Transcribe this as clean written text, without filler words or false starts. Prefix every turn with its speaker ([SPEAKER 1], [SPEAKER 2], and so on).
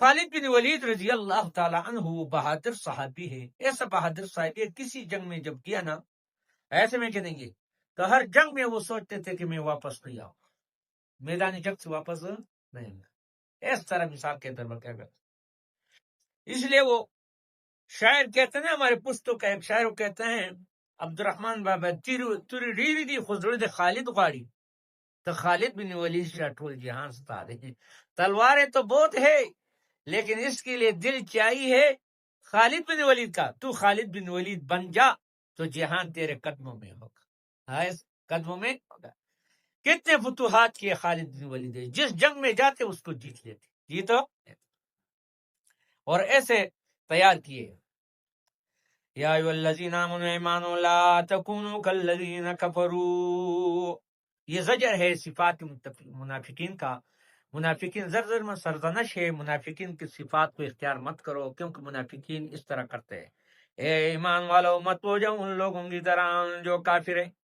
[SPEAKER 1] خالد بن ولید رضی اللہ تعالی عنہ بہادر صحابی ہے، ایسا بہادر صحابی ہے، کسی جنگ میں جب کیا نا ایسے میں کہیں گے تو ہر جنگ میں وہ سوچتے تھے کہ میں واپس نہیں آؤں، میدان جنگ سے واپس نہیں آؤں. اس طرح مثال کے طور پر کیا کرتے، اس لیے وہ شاعر کہتے ہیں، ہمارے پشتو کا ایک شاعر کہتے ہیں عبد الرحمن بابا تیری ریری دی خزر دے خالد غاڑی تو خالد بن ولید شاہ ٹول جہان ستا دے. تلواریں تو بہت ہے لیکن اس کے لیے دل چاہیے خالد بن ولید کا. تو خالد بن ولید بن جا تو جہان تیرے قدموں میں ہوگا، قدموں میں ہوگا. کتنے فتوحات کیے خالد بن ولید، جس جنگ میں جاتے اس کو جیت لیتے، جیتو اور ایسے تیار کیے. یا ایھا الذین آمنوا ایمانوا لا تکونوا کالذین کفروا، یہ زجر ہے صفات منافقین کا. منافقین زر میں سرزنش ہے، منافقین کی صفات کو اختیار مت کرو کیونکہ منافقین اس طرح کرتے ہیں. اے ایمان والو مت ہو جاؤ ان لوگوں کی طرح جو کافر ہیں.